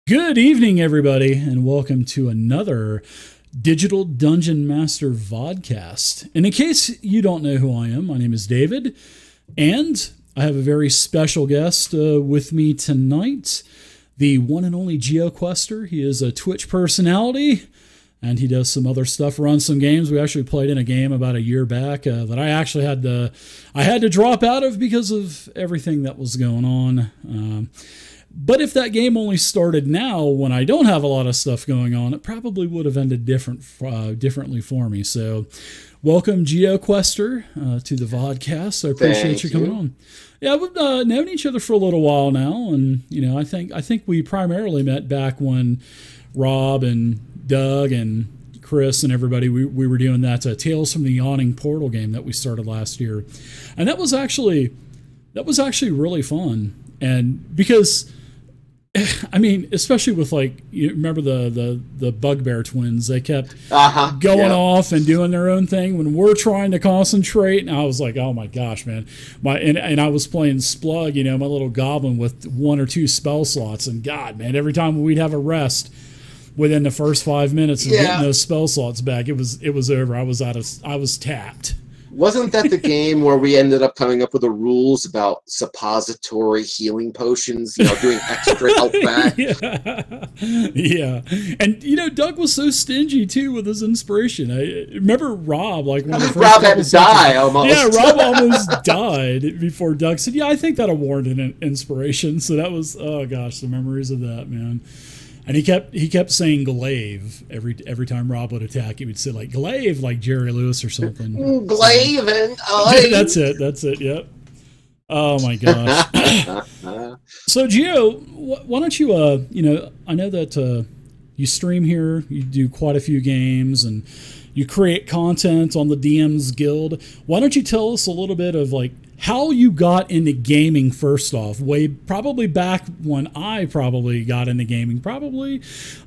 Good evening, everybody, and welcome to another Digital Dungeon Master vodcast. And in case you don't know who I am, my name is David, and I have a very special guest with me tonight, the one and only GeoQuester. He is a Twitch personality, and he does some other stuff, runs some games. We actually played in a game about a year back that I actually had to drop out of because of everything that was going on. But if that game only started now, when I don't have a lot of stuff going on, it probably would have ended differently for me. So, welcome GeoQuester to the vodcast. I appreciate you coming on. Yeah, we've known each other for a little while now, and I think we primarily met back when Rob and Doug and Chris and everybody we were doing that Tales from the Yawning Portal game that we started last year, and that was actually really fun. And because I mean, especially with you remember the Bugbear twins, they kept going off and doing their own thing when we're trying to concentrate. And I was like, oh my gosh, man. And I was playing Splug, my little goblin with 1 or 2 spell slots. And God, man, every time we'd have a rest within the first 5 minutes of getting those spell slots back, it was over. I was tapped. Wasn't that the game where we ended up coming up with the rules about suppository healing potions, doing extra health back? Yeah. And, Doug was so stingy, too, with his inspiration. I remember Rob, when Rob had to die almost. Yeah, Rob almost died before Doug said, yeah, I think that'll warrant an inspiration. So that was, oh, gosh, the memories of that, man. And he kept saying glaive every time Rob would attack. He would say glaive, like Jerry Lewis or something. Glaive and That's it. Yep. Oh my gosh. So Geo, why don't you I know that you stream here, you do quite a few games, and you create content on the DM's Guild. Why don't you tell us a little bit of how you got into gaming first off? Probably back when I probably got into gaming.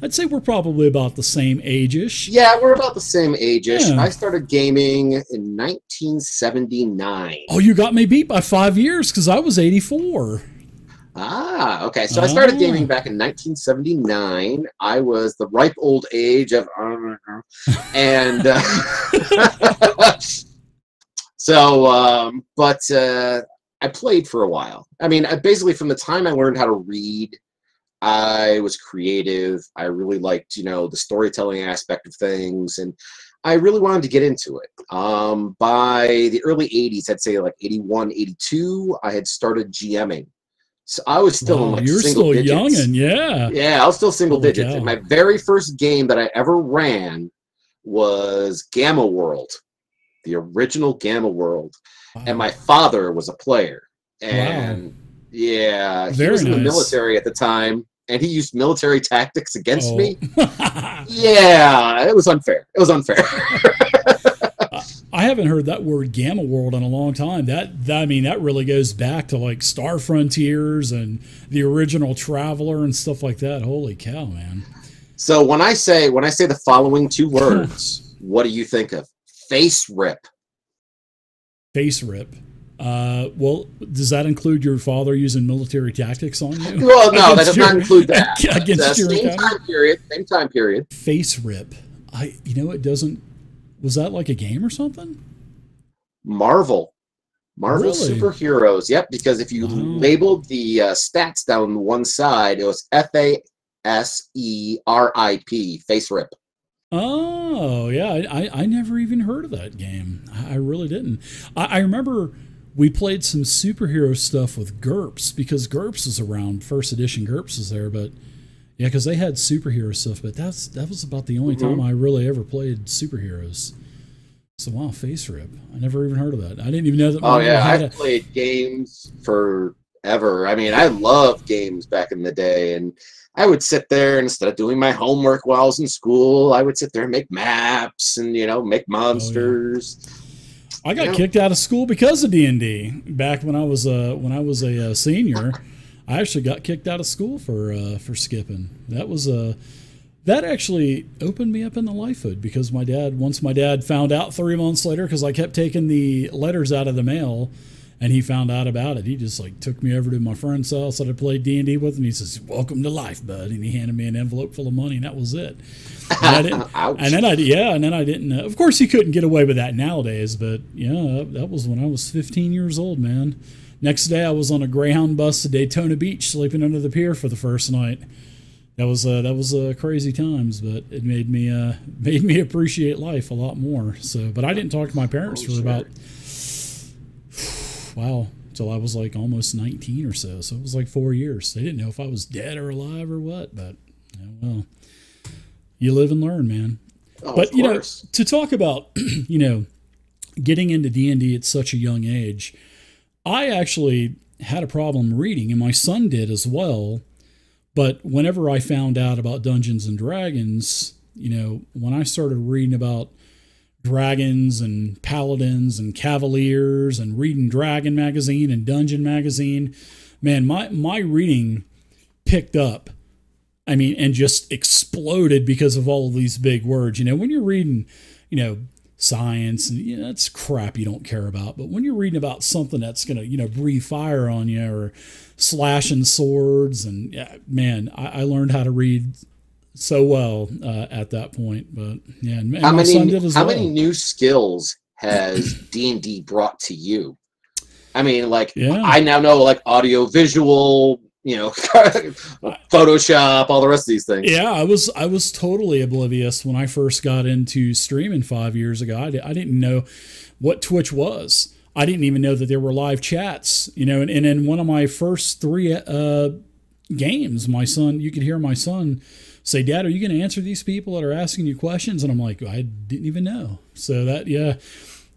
I'd say we're probably about the same age-ish. Yeah, we're about the same age-ish. Yeah. I started gaming in 1979. Oh, you got me beat by 5 years because I was 84. Ah, okay. So I started gaming back in 1979. I was the ripe old age of, and but I played for a while. I mean, basically from the time I learned how to read, I was creative. I really liked, the storytelling aspect of things, and I really wanted to get into it. By the early 80s, I'd say 81, 82, I had started GMing. So I was still in you're single still digits. youngin', yeah. Yeah, I was still single digits. Cow. And my very first game that I ever ran was Gamma World, the original Gamma World. Wow. And my father was a player. And yeah, he was in the military at the time, and he used military tactics against me. Yeah, it was unfair. I haven't heard that word Gamma World in a long time. That really goes back to Star Frontiers and the original Traveler and stuff like that. Holy cow, man. So when I say the following 2 words, what do you think of? Face rip. Face rip. Well, does that include your father using military tactics on you? Well, no, that does not include that. Against your same time period. Face rip. It doesn't. Was that like a game or something? Marvel Really? Superheroes. Yep, because if you labeled the stats down one side, it was FASERIP, face rip. Oh, yeah. I never even heard of that game. I really didn't. I remember we played some superhero stuff with GURPS because GURPS is around. First edition GURPS is there, but yeah, because they had superhero stuff, but that was about the only time I really ever played superheroes. So wow, face rip. I never even heard of that. I didn't even know that. Oh yeah, I played games forever. I mean, I loved games back in the day, and I would sit there, and instead of doing my homework while I was in school, I would sit there and make maps and make monsters. Oh, yeah. I got kicked out of school because of D&D back when I was a senior. I actually got kicked out of school for skipping. That actually opened me up in the lifehood because once my dad found out 3 months later, because I kept taking the letters out of the mail and he found out about it. He just like took me over to my friend's house that I played D&D with, and he says, "Welcome to life, bud." And he handed me an envelope full of money, and that was it. And I didn't, and then I didn't. Of course, you couldn't get away with that nowadays, but yeah, that was when I was 15 years old, man. Next day, I was on a Greyhound bus to Daytona Beach, sleeping under the pier for the first night. That was crazy times, but it made me appreciate life a lot more. So, but I didn't talk to my parents for about till I was like almost 19 or so. So it was like 4 years. They didn't know if I was dead or alive or what. But well, you live and learn, man. Oh, but to talk about getting into D&D at such a young age, I actually had a problem reading, and my son did as well. But whenever I found out about Dungeons and Dragons, when I started reading about dragons and paladins and cavaliers and reading Dragon magazine and Dungeon magazine, man, my reading picked up. I mean, and just exploded because of all of these big words. When you're reading, science and that's crap you don't care about. But when you're reading about something that's going to, breathe fire on you or slashing swords, and man, I learned how to read so well at that point. But yeah, and my son did as well. How many new skills has D&D brought to you? I mean, I now know audio, visual, Photoshop, all the rest of these things. Yeah, I was totally oblivious when I first got into streaming 5 years ago. I didn't know what Twitch was. I didn't even know that there were live chats, and in one of my first 3 games, my son, you could hear my son say, "Dad, are you going to answer these people that are asking you questions?" And I'm like, I didn't even know. So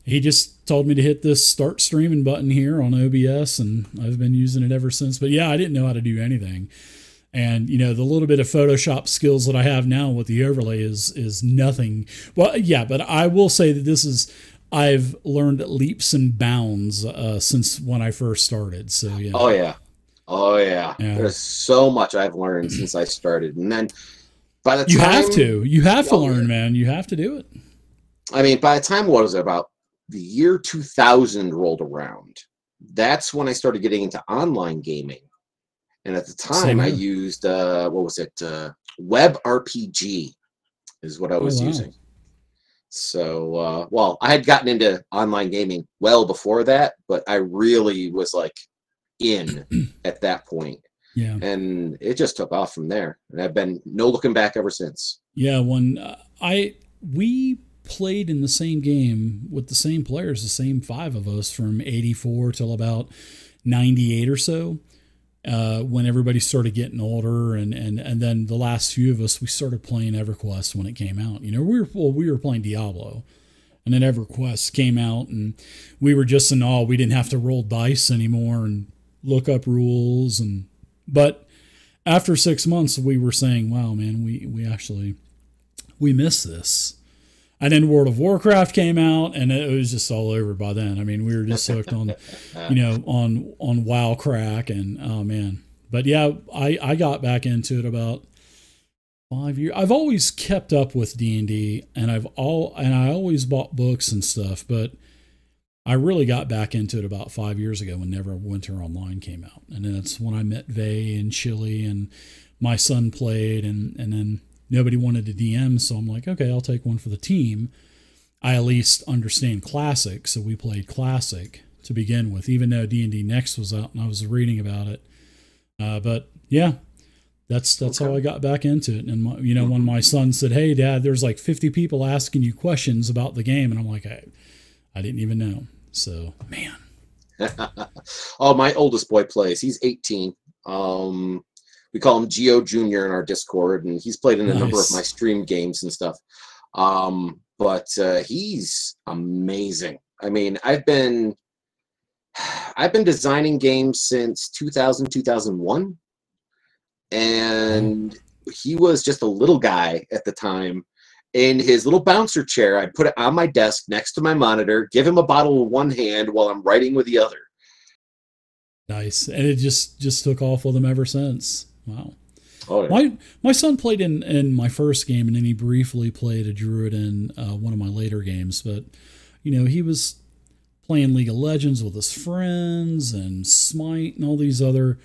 he just told me to hit this start streaming button here on OBS, and I've been using it ever since. But yeah, I didn't know how to do anything. And, the little bit of Photoshop skills that I have now with the overlay is nothing. Well, yeah, but I will say that I've learned leaps and bounds since when I first started. So, yeah. Oh, yeah. There's so much I've learned since I started. And then by the time... You have to learn, man. You have to do it. I mean, by the time, what was it, about the year 2000 rolled around, that's when I started getting into online gaming. And at the time, I used, Web RPG is what I was using. So, I had gotten into online gaming well before that, but I really was in at that point. Yeah. And it just took off from there. And I've been no looking back ever since. Yeah, when we played in the same game with the same players, the same 5 of us from 84 till about 98 or so, when everybody started getting older, and then the last few of us, we started playing EverQuest when it came out. We were playing Diablo, and then EverQuest came out, and we were just in awe. We didn't have to roll dice anymore and look up rules, but after 6 months, we were saying, "Wow, man, we miss this." And then World of Warcraft came out, and it was just all over by then. I mean, we were just hooked on, on WoW crack, and oh man. But yeah, I got back into it about 5 years. I've always kept up with D&D, and I always bought books and stuff, but I really got back into it about 5 years ago when Neverwinter Online came out. And then that's when I met Vay and Chili, and my son played, and then nobody wanted to DM, so I'm like, okay, I'll take one for the team. I at least understand Classic, so we played Classic to begin with, even though D&D Next was out and I was reading about it. But yeah, that's how I got back into it. And when my son said, "Hey, Dad, there's 50 people asking you questions about the game," and I'm like, I didn't even know. So, man. Oh, my oldest boy plays. He's 18. We call him Geo Junior in our Discord, and he's played in a number of my stream games and stuff. But he's amazing. I mean, I've been designing games since 2001, and he was just a little guy at the time. In his little bouncer chair, I'd put it on my desk next to my monitor, give him a bottle with one hand while I'm writing with the other. Nice. And it just took off with him ever since. Wow. Oh, yeah. My son played in my first game, and then he briefly played a druid in one of my later games. But, he was playing League of Legends with his friends and Smite and all these other,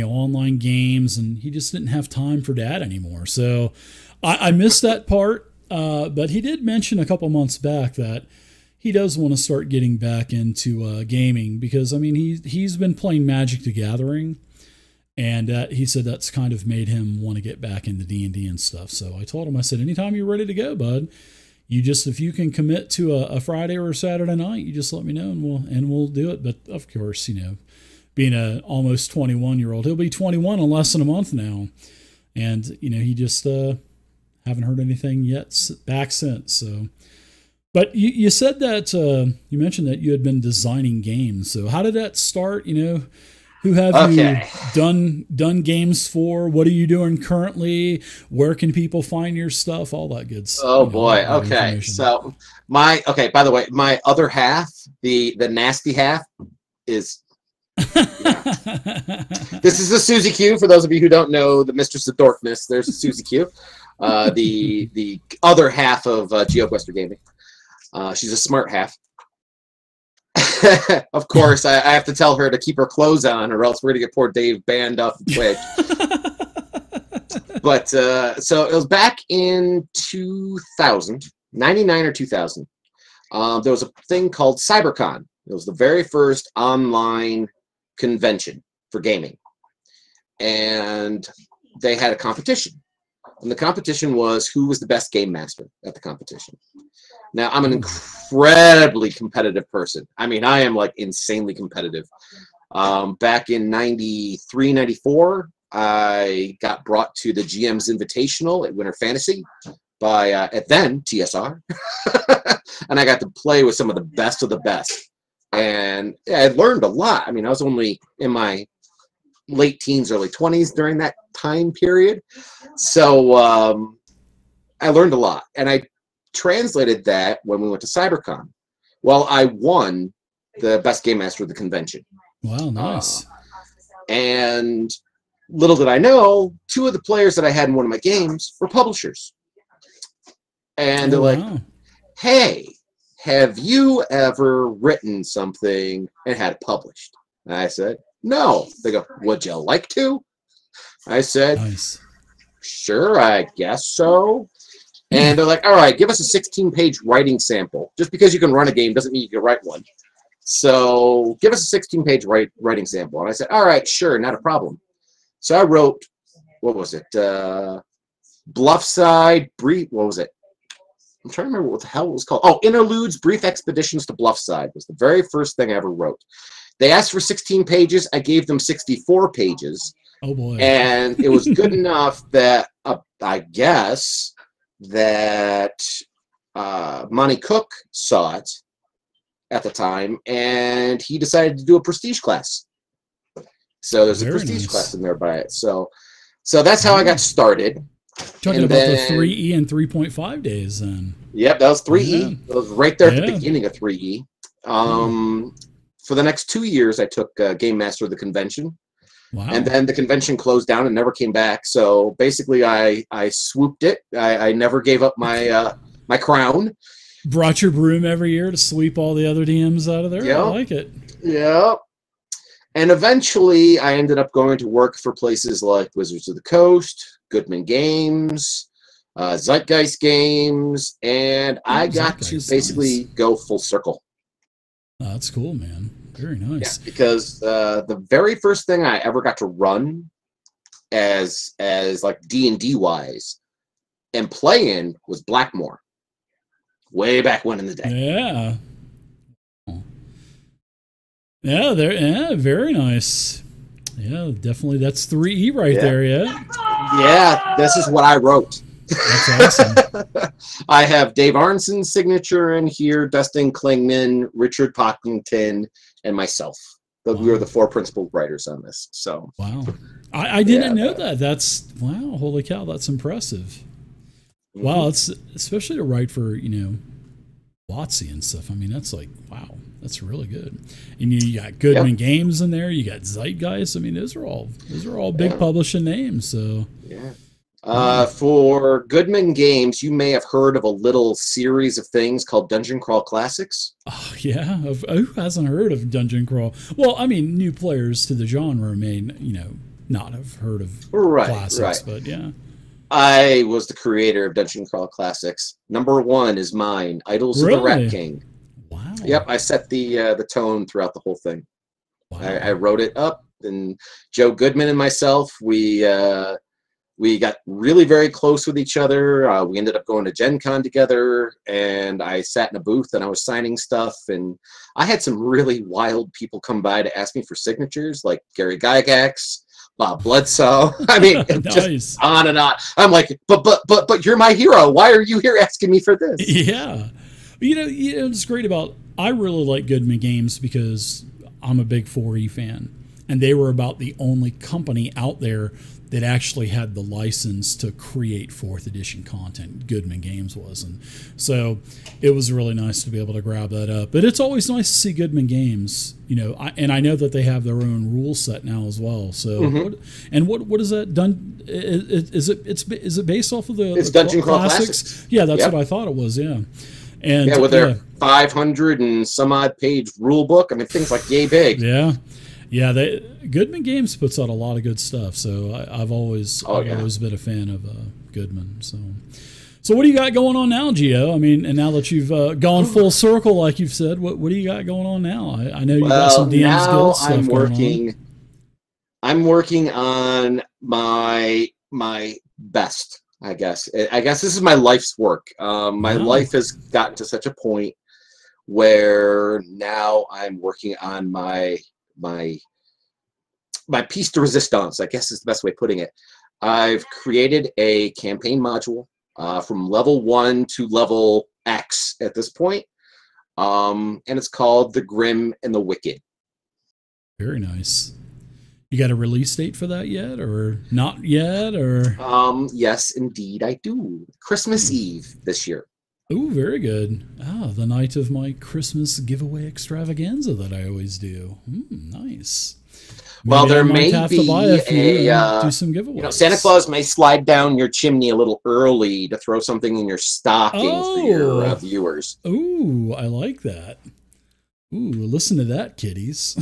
online games, and he just didn't have time for Dad anymore. So I missed that part, but he did mention a couple months back that he does want to start getting back into gaming because, he's been playing Magic the Gathering, and he said that's kind of made him want to get back into D&D and stuff. So I told him, I said, anytime you're ready to go, bud, if you can commit to a Friday or a Saturday night, you just let me know and we'll do it. But of course, being a almost 21-year-old, he'll be 21 in less than a month now. And, he just haven't heard anything yet back since. So, but you said that you mentioned that you had been designing games. So how did that start? Who have you done games for? What are you doing currently? Where can people find your stuff? All that good stuff. Oh boy. Okay. So by the way, my other half, the nasty half is, this is the Susie Q. For those of you who don't know the Mistress of Dorkness, there's Susie Q. The other half of GeoQuester Gaming. She's a smart half. Of course, I have to tell her to keep her clothes on, or else we're gonna get poor Dave banned off Twitch. But so it was back in 2000, 99 or 2000. There was a thing called CyberCon. It was the very first online convention for gaming, and they had a competition. And the competition was who was the best game master at the competition. Now, I'm an incredibly competitive person. I am like insanely competitive. Back in 93, 94, I got brought to the GM's Invitational at Winter Fantasy by, at then, TSR. And I got to play with some of the best. And I learned a lot. I was only in my late teens, early 20s during that time period. So I learned a lot. And I translated that when we went to CyberCon. Well, I won the best game master of the convention. Wow, nice. And little did I know, two of the players that I had in one of my games were publishers. And they're like, hey, have you ever written something and had it published? And I said, no. They go, would you like to? I said, nice. Sure, I guess so. And they're like, all right, give us a 16-page writing sample. Just because you can run a game doesn't mean you can write one. So give us a 16-page writing sample. And I said, all right, sure, not a problem. So I wrote, what was it? Bluffside, what was it? I'm trying to remember what the hell it was called. Oh, Interludes, Brief Expeditions to Bluffside was the very first thing I ever wrote. They asked for 16 pages. I gave them 64 pages. Oh, boy. And it was good enough that I guess that Monty Cook saw it at the time, and he decided to do a prestige class. So there's a prestige class in there by it. So that's how I got started. Talking about the 3E and 3.5 days then. Yep, that was 3E. It was right there at the beginning of 3E. For the next 2 years, I took Game Master of the convention. Wow. And then the convention closed down and never came back. So basically, I swooped it. I never gave up my my crown. Brought your broom every year to sweep all the other DMs out of there. Yep. I like it. Yeah. And eventually, I ended up going to work for places like Wizards of the Coast, Goodman Games, Zeitgeist Games, and I got to basically go full circle. Oh, that's cool, man. Very nice. Yeah, because the very first thing I ever got to run as like D&D wise and play in was Blackmore. Way back when in the day. Yeah. Yeah, very nice. Yeah, definitely. That's 3E right there, yeah. Yeah, this is what I wrote. That's awesome. I have Dave Arnson's signature in here, Dustin Klingman, Richard Pocklington, and myself. We were the four principal writers on this. So wow, I didn't know that. That's wow, holy cow, that's impressive. Mm-hmm. Wow, it's especially to write for WotC and stuff. I mean, that's like wow, that's really good. And you got Goodman Games in there. You got Zeitgeist. I mean, those are all big publishing names. So yeah. For Goodman Games, you may have heard of a little series of things called Dungeon Crawl Classics. Oh, yeah. Who hasn't heard of Dungeon Crawl? Well, I mean, new players to the genre may, not have heard of classics, but yeah. I was the creator of Dungeon Crawl Classics. Number 1 is mine, Idols of the Rat King. Wow. Yep, I set the tone throughout the whole thing. Wow. I wrote it up, and Joe Goodman and myself, we got really very close with each other. We ended up going to Gen Con together, and I sat in a booth and I was signing stuff. And I had some really wild people come by to ask me for signatures, like Gary Gygax, Bob Bledsoe. I mean, nice. Just on and on. I'm like, but you're my hero. Why are you here asking me for this? Yeah. It's great about, I really like Goodman Games because I'm a big 4E fan. And they were about the only company out there that actually had the license to create 4th edition content. Goodman Games was. And so it was really nice to be able to grab that up. But it's always nice to see Goodman Games, and I know that they have their own rule set now as well. So, what is that done? Is it based off of the Dungeon Crawl Classics? Yeah, that's what I thought it was. Yeah. And with their 500 and some odd page rule book. I mean, things like yay big. Yeah. Yeah, Goodman Games puts out a lot of good stuff, so I've always been a fan of Goodman. So what do you got going on now, Geo? I mean, and now that you've gone full circle, like you've said, what do you got going on now? I know you got some DM's Guild stuff going on. I'm working on my best, I guess. I guess this is my life's work. My life has gotten to such a point where now I'm working on my piece de resistance, I guess is the best way of putting it. I've created a campaign module from level 1 to level X at this point, and it's called The Grim and the Wicked. Very nice. You got a release date for that yet, or not yet, or? Yes, indeed, I do. Christmas Eve this year. Oh, very good. The night of my Christmas giveaway extravaganza that I always do. Nice. Well, there may be do some giveaways. Santa Claus may slide down your chimney a little early to throw something in your stocking for your viewers. Ooh, I like that. Ooh, listen to that, kiddies.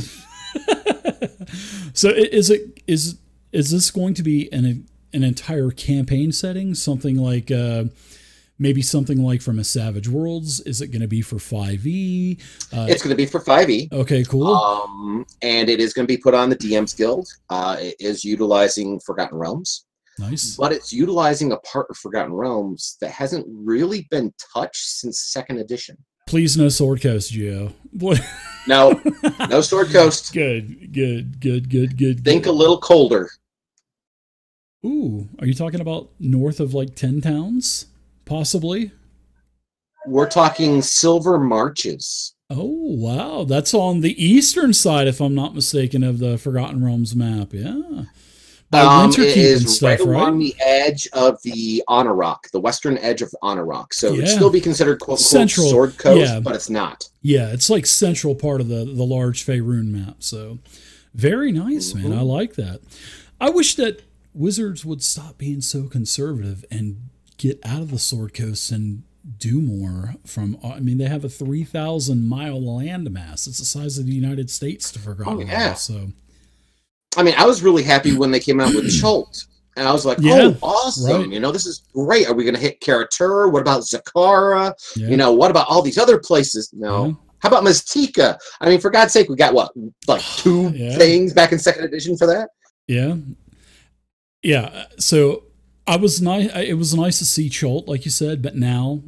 So, is this going to be an entire campaign setting? Something like maybe something like from a Savage Worlds? Is it going to be for 5e? It's going to be for 5e. Okay, cool. And it is going to be put on the DM's Guild. It is utilizing Forgotten Realms. Nice. But it's utilizing a part of Forgotten Realms that hasn't really been touched since 2nd edition. Please no Sword Coast, Geo. No Sword Coast. Good. Think a little colder. Ooh, are you talking about north of like 10 towns? Possibly. We're talking Silvermarches. Oh, wow. That's on the eastern side, if I'm not mistaken, of the Forgotten Realms map. Yeah. By Winter it is stuff, right along the edge of the Honor Rock, the western edge of Honor Rock. So it'd still be considered quote Central, Sword Coast, but it's not. Yeah, it's like central part of the large Faerun map. So very nice, man. I like that. I wish that Wizards would stop being so conservative and get out of the Sword Coast and do more from, they have a 3,000 mile landmass. It's the size of the United States to Forgotten Realms. So, I was really happy when they came out with Chult. And I was like, awesome. Right. This is great. Are we going to hit Karatur? What about Zakara? Yeah. What about all these other places? No. Yeah. How about Mystica? For God's sake, we got what? Like 2 things back in 2nd edition for that? Yeah. Yeah. So it was nice to see Chult, like you said, but now,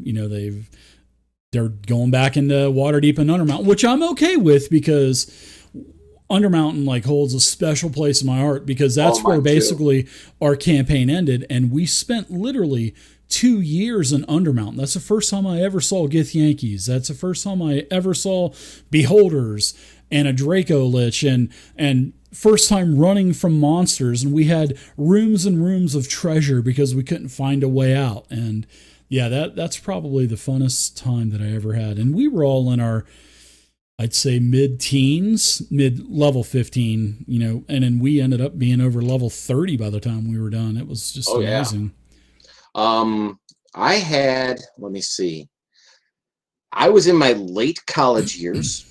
they're going back into Waterdeep and Undermountain, which I'm okay with because Undermountain holds a special place in my heart because that's where basically our campaign ended, and we spent literally 2 years in Undermountain. That's the first time I ever saw Gith Yankees. That's the first time I ever saw Beholders and a Draco Lich and first time running from monsters, and we had rooms and rooms of treasure because we couldn't find a way out. And yeah, that's probably the funnest time that I ever had. And we were all in our, I'd say mid-teens, mid-level 15, and then we ended up being over level 30 by the time we were done. It was just amazing. I had, let me see. I was in my late college years,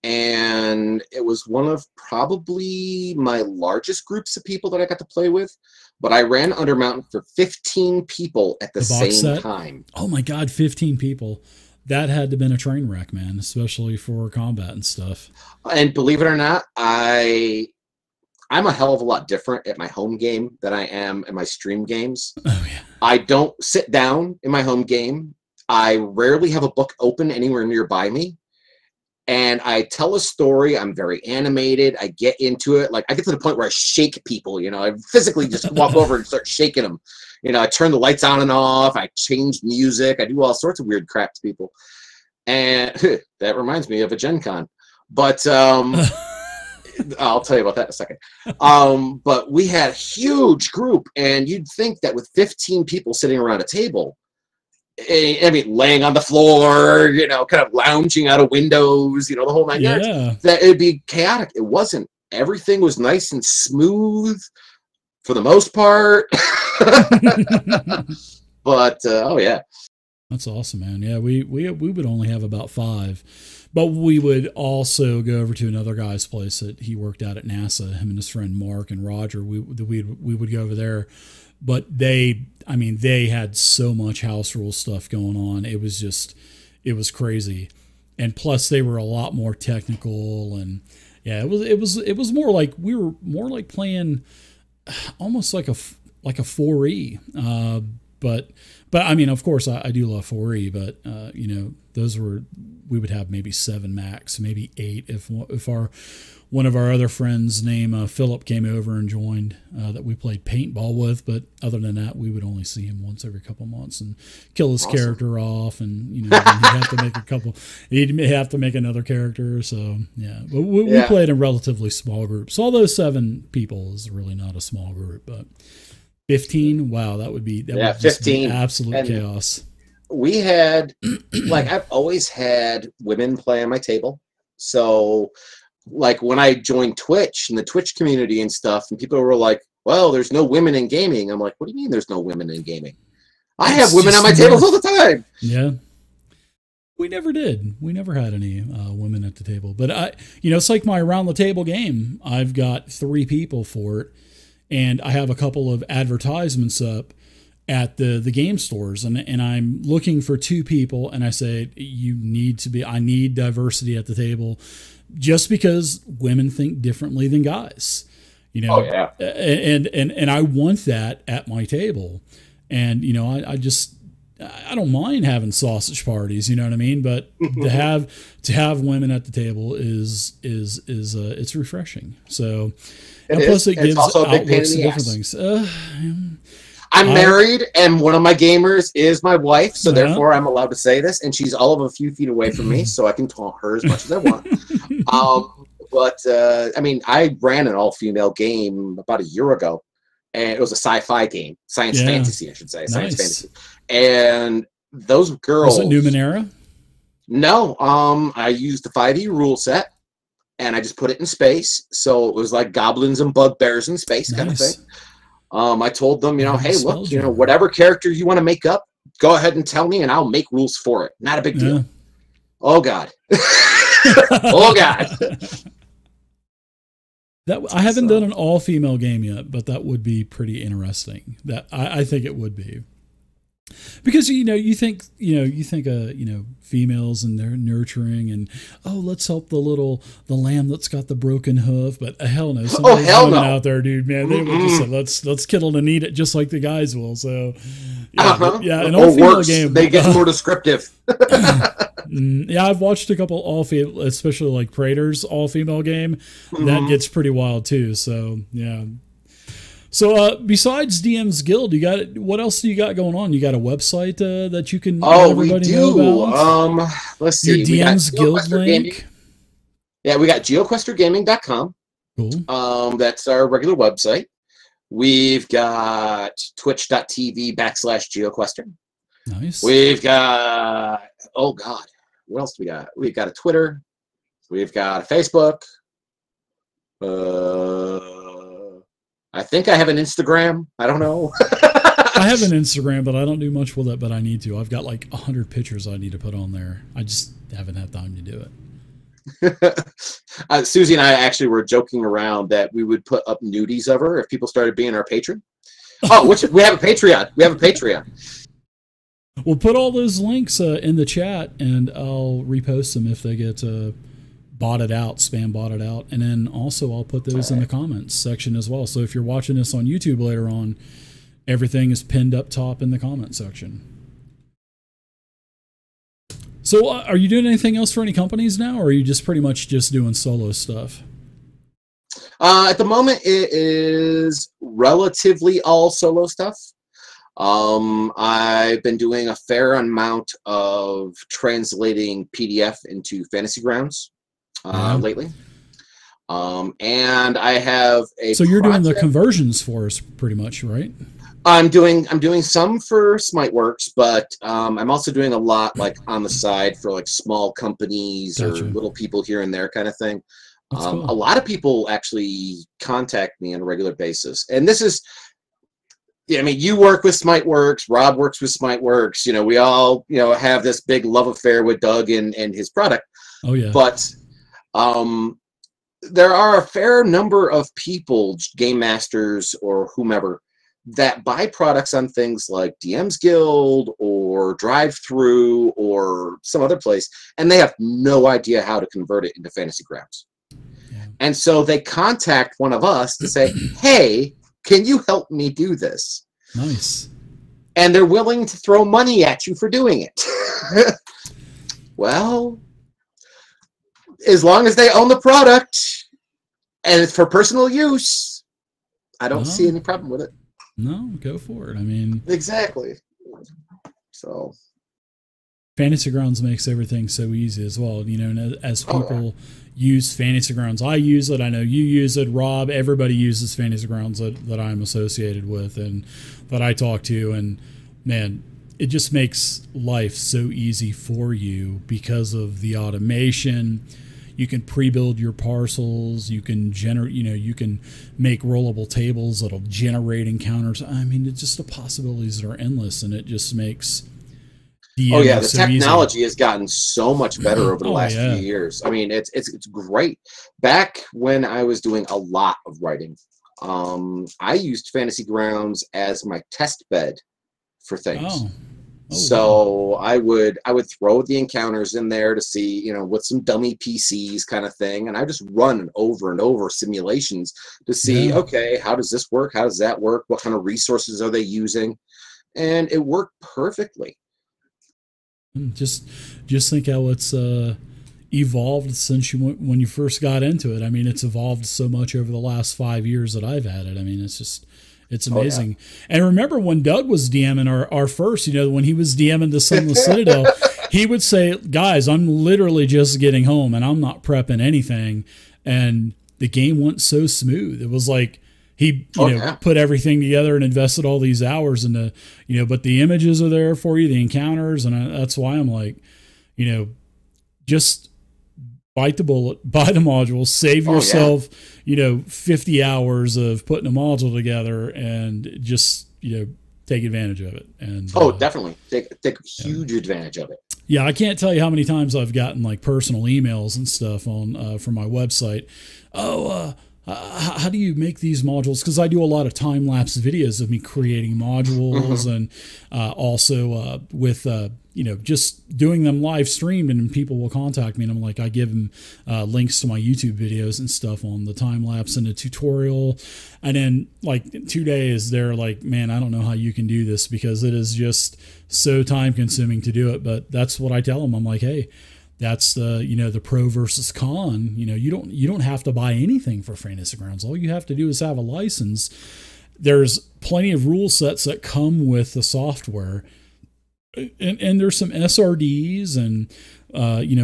and it was one of probably my largest groups of people that I got to play with. But I ran Undermountain for 15 people at the box same set? time. Oh my God, 15 people. That had to have been a train wreck, man, especially for combat and stuff. And believe it or not, I'm a hell of a lot different at my home game than I am in my stream games. Oh yeah. I don't sit down in my home game. I rarely have a book open anywhere nearby me. And I tell a story. I'm very animated. I get into it. Like, I get to the point where I shake people, you know. I physically just walk over and start shaking them. You know, I turn the lights on and off. I change music. I do all sorts of weird crap to people. And that reminds me of a Gen Con. But I'll tell you about that in a second. But we had a huge group, and you'd think that with 15 people sitting around a table, I mean, laying on the floor, you know, kind of lounging out of windows, you know, the whole nine yards, that it'd be chaotic. It wasn't. Everything was nice and smooth for the most part. But, oh, yeah. That's awesome, man. Yeah, we would only have about 5, but we would also go over to another guy's place that he worked out at NASA. Him and his friend Mark and Roger. We would go over there, but they had so much house rule stuff going on. It was crazy, and plus they were a lot more technical, and yeah, it was more like we were more like playing almost like a 4E. But I mean, of course, I do love 4E, but you know, we would have maybe 7 max, maybe 8 if one of our other friends named Philip came over and joined that we played paintball with. But other than that, we would only see him once every couple months and kill his character off, and you know, then he'd have to make another character. So yeah, but we played in relatively small groups. Although 7 people is really not a small group, but 15, wow, that would just 15 be absolute and chaos. We had, like, I've always had women play on my table. So, like, when I joined Twitch and the Twitch community and stuff, and people were like, well, there's no women in gaming. I'm like, what do you mean there's no women in gaming? I have women on my tables all the time. Yeah. We never did. We never had any women at the table. But, it's like my around the table game. I've got 3 people for it. And I have a couple of advertisements up at the game stores, and I'm looking for 2 people, and I say, I need diversity at the table, just because women think differently than guys, you know. Oh, yeah. And I want that at my table. And, you know, I don't mind having sausage parties, you know what I mean? But to have women at the table is it's refreshing. So, and plus it gives outlooks to different things. I'm married, and one of my gamers is my wife, so therefore I'm allowed to say this, and she's all of a few feet away from me, so I can taunt her as much as I want. But I mean, I ran an all-female game about a year ago, and it was a sci-fi game, science fantasy, I should say, science fantasy. And those girls. Was it Numenera? No, I used the 5e rule set, and I just put it in space, so it was like goblins and bugbears in space kind of thing. I told them, you know, hey, look, you know, whatever character you want to make up, go ahead and tell me, and I'll make rules for it. Not a big deal. Oh God. Oh God. I haven't done an all-female game yet, but that would be pretty interesting. That I think it would be. Because you think females and they're nurturing and let's help the lamb that's got the broken hoof, but hell no, somebody's out there, dude, man, they would just say let's kill it and eat it just like the guys will. So an all-female game, they get more descriptive. Yeah, I've watched a couple all-female, especially like Praetor's all-female game. That gets pretty wild too. So yeah. So besides DM's Guild, what else do you got going on? You got a website that you can let everybody know about? Let's see. Your DM's Guild link. Gaming. Yeah, we got GeoQuesterGaming.com. Cool. That's our regular website. We've got twitch.tv/GeoQuester. Nice. We've got, oh God, what else do we got? We've got a Twitter. We've got a Facebook. I think I have an Instagram. I don't know. I I have an Instagram, but I don't do much with it, but I need to. I've got like 100 pictures I need to put on there. I just haven't had time to do it. Susie and I actually were joking around that we would put up nudies of her if people started being our patron. Oh, we have a Patreon. We have a Patreon. We'll put all those links in the chat, and I'll repost them if they get botted out, spam botted out. And then also I'll put those in the comments section as well. So if you're watching this on YouTube later on, everything is pinned up top in the comment section. So are you doing anything else for any companies now, or are you just pretty much just doing solo stuff? At the moment, it is relatively all solo stuff. I've been doing a fair amount of translating PDF into Fantasy Grounds lately. And I have a So you're doing the conversions for us pretty much, right? I'm doing some for SmiteWorks, but I'm also doing a lot like on the side for like small companies or little people here and there kind of thing. Cool. A lot of people actually contact me on a regular basis, and this is, I mean, you work with SmiteWorks, Rob works with SmiteWorks. You know, we all have this big love affair with Doug and his product. Oh yeah. But there are a fair number of people, game masters or whomever, that buy products on things like DM's Guild or Drive-Thru or some other place, and they have no idea how to convert it into Fantasy Grounds. Yeah. And so they contact one of us to say, hey, can you help me do this? Nice. And they're willing to throw money at you for doing it. Well, as long as they own the product and it's for personal use, I don't see any problem with it. No, go for it. I mean, exactly. So Fantasy Grounds makes everything so easy as well. You know, and as people use Fantasy Grounds, I use it. I know you use it. Rob, everybody uses Fantasy Grounds that I'm associated with and that I talk to. And man, it just makes life so easy for you because of the automation. You can pre-build your parcels. You can generate, you can make rollable tables that'll generate encounters. I mean, it's just the possibilities are endless, and it just makes the technology has gotten so much better over the last few years. I mean, it's great. Back when I was doing a lot of writing, I used Fantasy Grounds as my test bed for things. So I would throw the encounters in there to see, with some dummy PCs kind of thing, and I just run over and over simulations to see, okay, how does this work? How does that work? What kind of resources are they using? And it worked perfectly. Just think how it's evolved since when you first got into it. I mean, it's evolved so much over the last 5 years that I've had it. I mean, it's amazing. And remember when Doug was DMing our first, when he was DMing the Sunless Citadel, he would say, guys, I'm literally just getting home and I'm not prepping anything. And the game went so smooth. It was like he put everything together and invested all these hours into, but the images are there for you, the encounters. And that's why I'm like, just bite the bullet, buy the module, save yourself, 50 hours of putting a module together and just, take advantage of it. And definitely take huge advantage of it. Yeah. I can't tell you how many times I've gotten like personal emails and stuff on, from my website. How do you make these modules? Because I do a lot of time-lapse videos of me creating modules and also with, just doing them live streamed, and people will contact me and I'm like, I give them links to my YouTube videos and stuff on the time-lapse and the tutorial. And then like in 2 days, they're like, man, I don't know how you can do this because it is just so time-consuming to do it. But that's what I tell them. I'm like, hey, that's the, the pro versus con. You don't have to buy anything for Fantasy Grounds. All you have to do is have a license. There's plenty of rule sets that come with the software. And there's some SRDs and,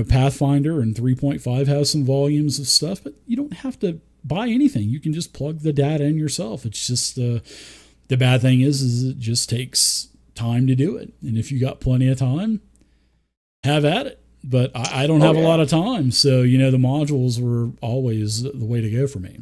Pathfinder and 3.5 has some volumes of stuff, but you don't have to buy anything. You can just plug the data in yourself. It's just, the bad thing is it just takes time to do it. And if you got plenty of time, have at it. But I don't have a lot of time. So, the modules were always the way to go for me.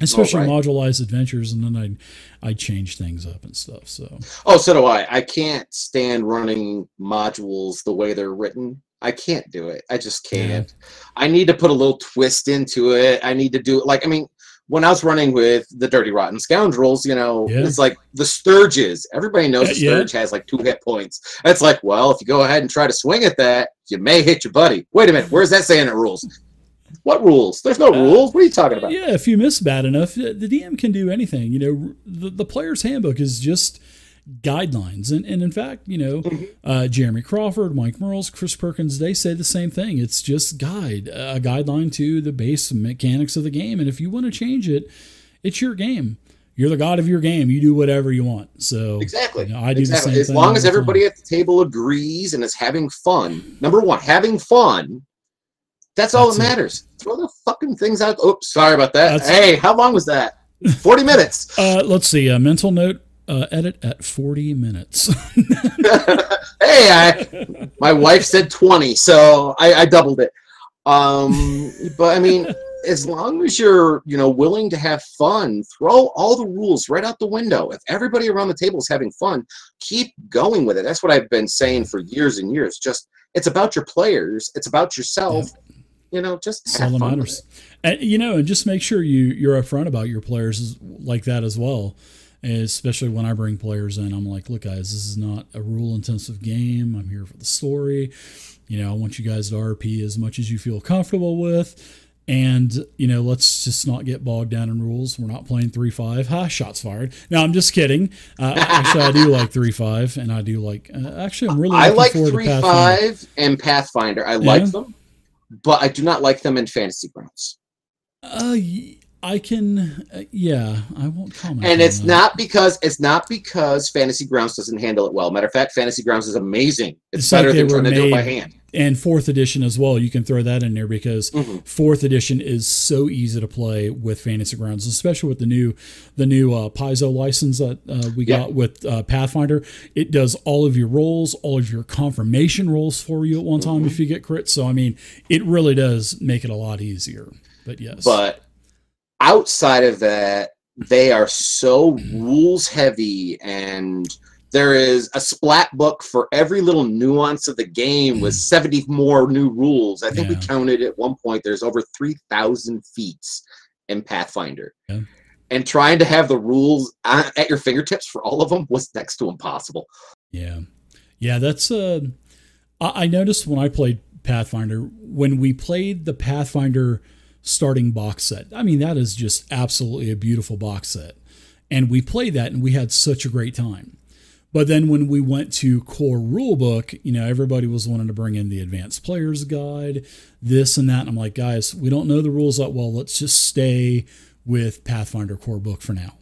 especially modularized adventures, and then I change things up and stuff. So so do I. I can't stand running modules the way they're written. I can't do it. I just can't. Yeah. I need to put a little twist into it. I need to do like, I mean, when I was running with the Dirty Rotten Scoundrels, you know, it's like the Sturges. Everybody knows the Sturge has like 2 hit points. It's like, well, if you go ahead and try to swing at that, you may hit your buddy. Wait a minute, where's that saying it rules? What rules? There's no rules. What are you talking about? Yeah, if you miss bad enough, the DM can do anything. You know, the player's handbook is just guidelines. And in fact, you know, Jeremy Crawford, Mike Merles, Chris Perkins, they say the same thing. It's just a guideline to the base mechanics of the game. And if you want to change it, it's your game. You're the god of your game. You do whatever you want. So exactly, you know, I do the same as thing long as everybody at the table agrees and is having fun. Number one, having fun. That's all that matters. Throw the fucking things out. Oops, sorry about that. Hey, how long was that? 40 minutes. Let's see. A mental note. Edit at 40 minutes. Hey, my wife said 20, so I doubled it. But I mean, as long as you're, you know, willing to have fun, throw all the rules right out the window. If everybody around the table is having fun, keep going with it. That's what I've been saying for years and years. Just, it's about your players. It's about yourself. You know, just have fun matters. And, you know, and just make sure you're upfront about your players like that as well. And especially when I bring players in, I'm like, look, guys, this is not a rule-intensive game. I'm here for the story. You know, I want you guys to RP as much as you feel comfortable with. And, you know, let's just not get bogged down in rules. We're not playing 3-5. Ha, shots fired. No, I'm just kidding. Actually, I do like 3-5, and I do like. Actually, I'm really. I like 3-5 and Pathfinder. I like them, but I do not like them in Fantasy Grounds. I can, I won't comment. And it's not because Fantasy Grounds doesn't handle it well. Matter of fact, Fantasy Grounds is amazing. It's better than trying to do it by hand. And 4th edition as well. You can throw that in there because 4th edition is so easy to play with Fantasy Grounds, especially with the new Paizo license that we got with Pathfinder. It does all of your rolls, all of your confirmation rolls for you at one time if you get crit. So I mean, it really does make it a lot easier. But yes. But outside of that, they are so rules heavy, and there is a splat book for every little nuance of the game with 70 more new rules. I think we counted at one point, there's over 3,000 feats in Pathfinder. Yeah. And trying to have the rules at your fingertips for all of them was next to impossible. Yeah. Yeah, that's I noticed when I played Pathfinder, when we played the Pathfinder starting box set. I mean, that is just absolutely a beautiful box set. And we played that and we had such a great time. But then when we went to core rulebook, you know, everybody was wanting to bring in the advanced player's guide, this and that. And I'm like, guys, we don't know the rules that well. Let's just stay with Pathfinder core book for now.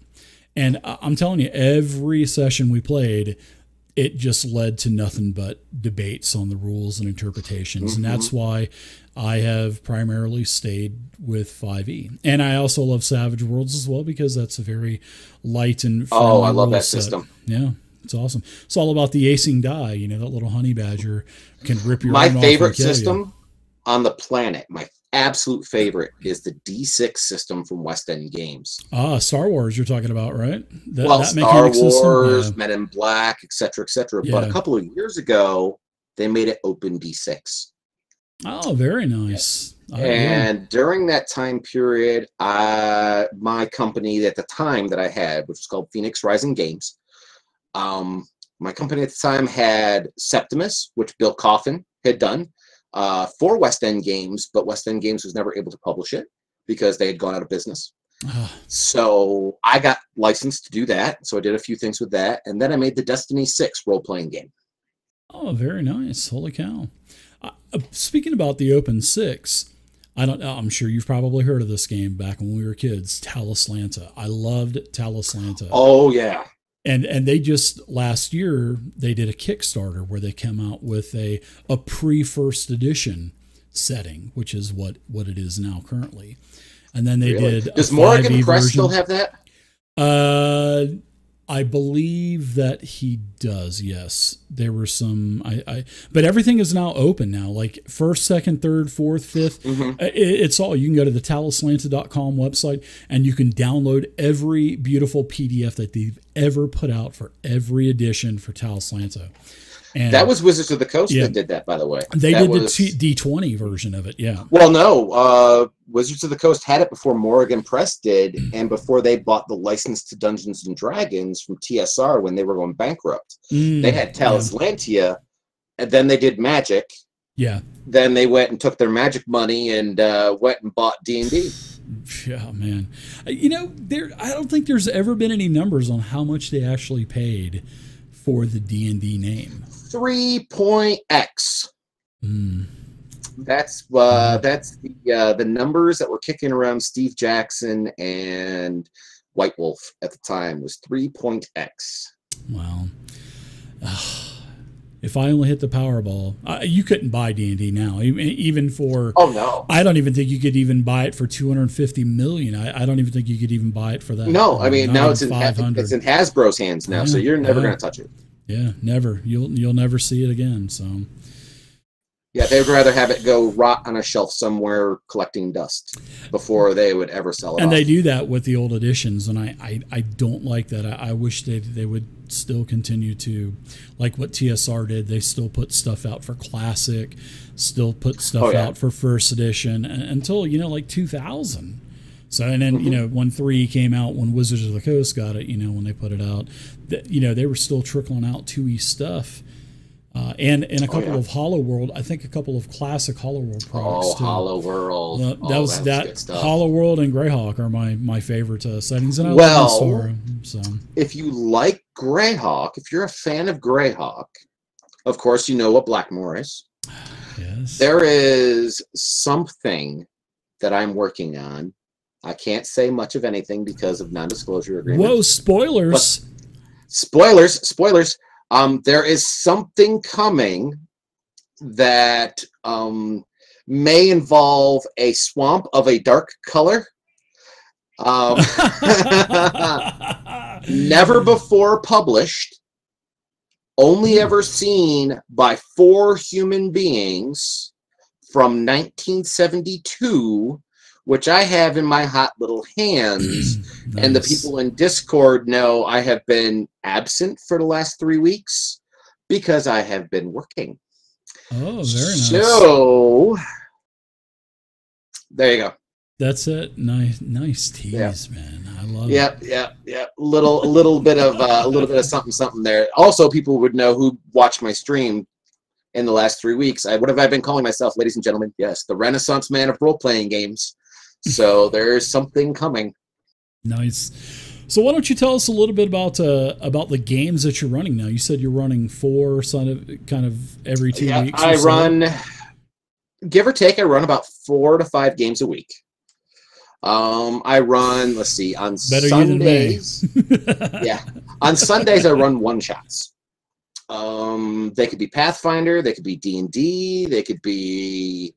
And I'm telling you, every session we played, it just led to nothing but debates on the rules and interpretations. And that's why I have primarily stayed with 5e. And I also love Savage Worlds as well, because that's a very light and friendly I love that set. system. Yeah, it's awesome. It's all about the acing die. You know, that little honey badger can rip your My arm favorite off and kill system you. on the planet, my absolute favorite, is the D6 system from West End Games. Star Wars you're talking about, right? That Star Wars, Men in Black, etc., etc. Yeah. But a couple of years ago, they made it open D6. Oh, very nice. And during that time period, my company at the time that I had, which was called Phoenix Rising Games, my company at the time had Septimus, which Bill Coffin had done for West End Games, but West End Games was never able to publish it because they had gone out of business. So I got licensed to do that. So I did a few things with that. And then I made the Destiny 6 role-playing game. Oh, very nice. Holy cow. Speaking about the Open 6, I'm sure you've probably heard of this game back when we were kids, Talislanta. I loved Talislanta. Oh, yeah. And they just last year, they did a Kickstarter where they came out with a pre-first edition setting, which is what it is now currently. And then they did. Does Morrigan Press still have that? I believe that he does. Yes, there were some. But everything is now open now. Like first, second, third, fourth, fifth. It's all. You can go to the Talislanta.com website and you can download every beautiful PDF that they've ever put out for every edition for Talislanta. And that was Wizards of the Coast that did that, by the way. They did the D20 version of it, yeah. Well, no. Wizards of the Coast had it before Morrigan Press did, and before they bought the license to Dungeons & Dragons from TSR when they were going bankrupt. They had Talislantia, and then they did Magic. Yeah. Then they went and took their Magic money and went and bought D&D. Yeah, man. You know, I don't think there's ever been any numbers on how much they actually paid for the D&D name. 3.x. That's the numbers that were kicking around Steve Jackson and White Wolf at the time was 3.x. Wow. If I only hit the Powerball, you couldn't buy D&D now, even for. Oh no! I don't even think you could even buy it for $250 million. I don't even think you could even buy it for that. No, I mean now it's in Hasbro's hands now, so you're never going to touch it. Yeah, never. You'll never see it again. So. Yeah, they would rather have it go rot on a shelf somewhere collecting dust before they would ever sell it. And they do that with the old editions, and I don't like that. I wish they would still continue to, like what TSR did. They still put stuff out for Classic, still put stuff out for First Edition until like 2000. So and then when 3 came out, when Wizards of the Coast got it, when they put it out, they were still trickling out 2E stuff. And a couple of Hollow World, I think a couple of classic Hollow World products too. Hollow World. That Hollow World and Greyhawk are my favorite settings, and I love the story. So if you like Greyhawk, if you're a fan of Greyhawk, of course you know what Blackmore is. Yes. There is something that I'm working on. I can't say much of anything because of non-disclosure agreements. Whoa, spoilers! Spoilers. There is something coming that may involve a swamp of a dark color. Never before published. Only ever seen by 4 human beings from 1972, which I have in my hot little hands. Nice. And the people in Discord know I have been absent for the last 3 weeks because I have been working. Oh, very nice. So, there you go. That's it. Nice tease, man. I love it. Yeah. A little bit of something there. Also, people would know who watched my stream in the last 3 weeks. What have I been calling myself, ladies and gentlemen? Yes, the Renaissance man of role-playing games. So there's something coming. Nice. So why don't you tell us a little bit about the games that you're running now? You said you're running 4 kind of every 2 weeks. I run, give or take, about 4 to 5 games a week. I run, let's see, on Better Sundays. On Sundays I run one-shots. They could be Pathfinder, they could be D&D, they could be